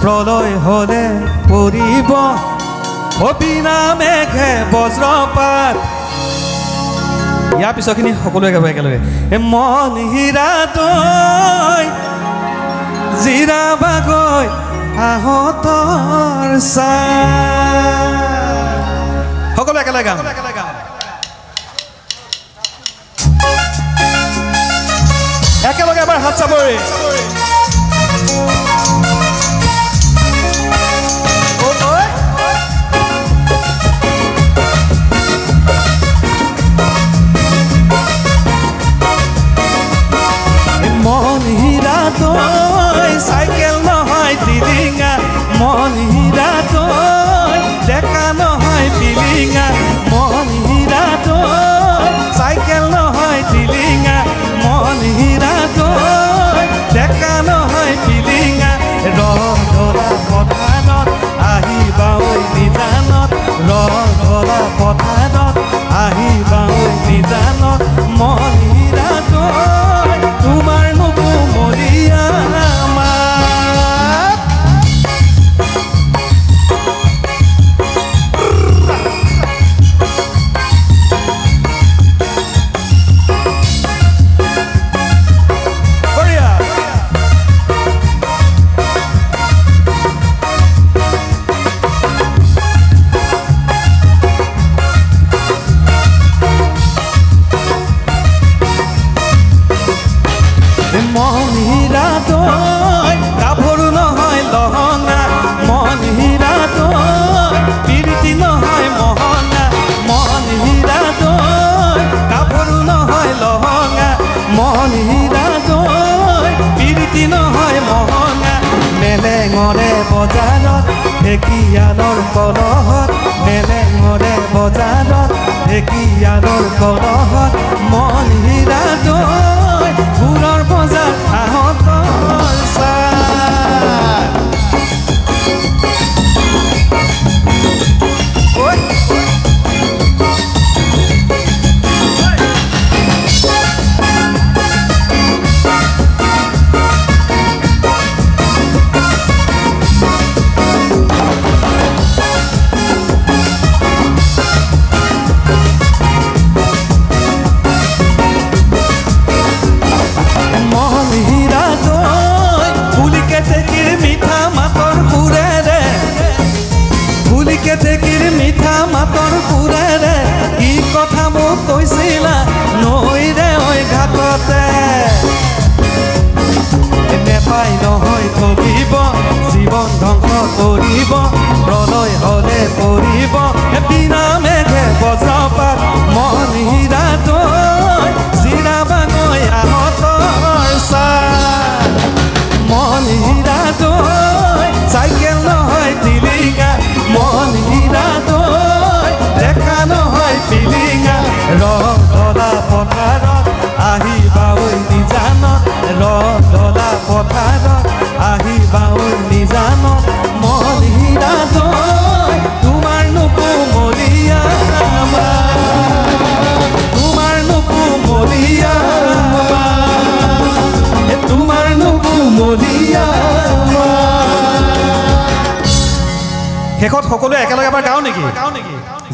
প্ৰলয় হলে পৰিব অবিনা মেঘে বজ্ৰপাত। ইয়াৰ পিছৰখিনি সকলোৱে গাব একেলগে। মন হীৰা তই জিৰাবাগৈ আহতৰ চাই। সকলোৱে একেলগে গাম। একেলগে এবাৰ হাত চাপৰি। মন হীৰা তই চাইকেল নহয় টিলিঙা, মন হীৰা তই ডেকা নহয় পিলিঙা, মন হীৰা তই চাইকেল নহয় টিলিঙা, মন হীৰা তই ডেকা নহয় পিলিঙা। ৰধলা পথাৰত আহিবা ঐ নিজানত, ৰধলা পথাৰত আহিবা ঐ নিজানত, মন হীৰা তই তোমাৰ নুকুমলীয়া মাত। বঢ়িয়া। মন হীৰা তই গাভৰু নহয় লহঙা, মন হীৰা তই প্ৰীতি নহয় মহঙা, মন হীৰা তই গাভৰু নহয় লহঙা, মন হীৰা তই প্ৰীতি নহয় মহঙা। মেলেঙৰে বজাৰত ঢেকীয়ালৰ কলহত, মেলেঙৰে বজাৰত ঢেকীয়ালৰ কলহত, মন হীৰা তই ফুলৰ বজাৰ আহতৰ চাই। ঢেকীৰ মিঠা মাতৰ সুৰেৰে কি কথা মোক কৈছিলা নৈৰে ঐ ঘাটতে। নেপাই নহয় ঠগিব জীৱন ধ্বংস কৰিব, প্ৰলয় হলে পৰিব বিনা মেঘে বজ্ৰপাত। মন হীৰা তই জিৰাবাগৈ আহতৰ চাই, মন হীৰা তই চাইকেল নহয় টিলিঙা, মন হীৰা তই ডেকা নহয় পিলিঙা। ৰধলা পথাৰত আহিবা ঐ নিজানত, ৰধলা পথাৰত আহিবা ঐ নিজানত, মন হীৰা তই তোমাৰ নুকুমলীয়া মাত, তোমাৰ নুকুমলীয়া মাত, তোমাৰ নুকুমলীয়া মাত। শেষত সকলোৱে একেলগে এবাৰ গাওঁ নেকি?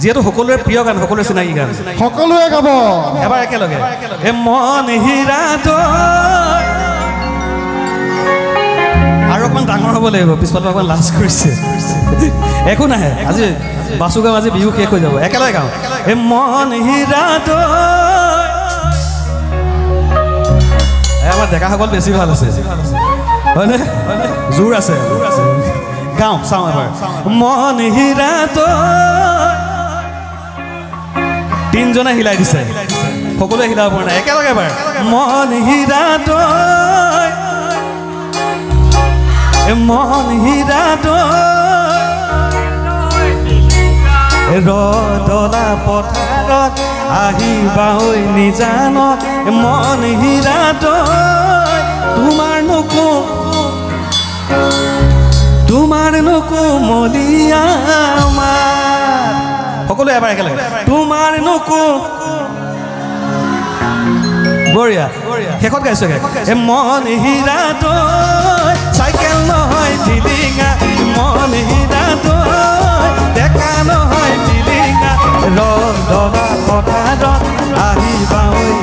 যিহেতু সকলোৰে প্ৰিয় গান, সকলোৰে চিনাকি গান, সকলোৱে গাব এবাৰ একেলগে। মন হীৰা তই। আৰু অকণমান ডাঙৰ হ'ব লাগিব, পিছফালে অকণমান লাজ কৰিছে। একো নাহে, আজি বাচু গাওঁ, আজি বিহু শেষ হৈ যাব। একেলগে গাওঁ। মন হীৰা তই। আমাৰ ডেকাসকল বেছি ভাল আছে, হয়নে? জোৰ আছে। গাওঁ চাওঁ এবাৰ। মন হীৰা তই। তিনিজনে হিলাই দিছে, সকলোৱে হিলাব পৰা নাই। একেলগে এবাৰ। মন হীৰা তই, মন হীৰা তই, ৰধলা পথাৰত আহিবা ঐ নিজানত, মন হীৰা তই তোমাৰ নুকুমলীয়া মাত। সকলোৱে এবাৰ একেলগে। তোমাৰ বঢ়িয়া শেষত গাইছো এ মন হীৰা তই চাইকেল নহয় টিলিঙা মন হীৰা তই ডেকা নহয় টিলিঙা ৰদনা পথাৰত আহিবা ঐ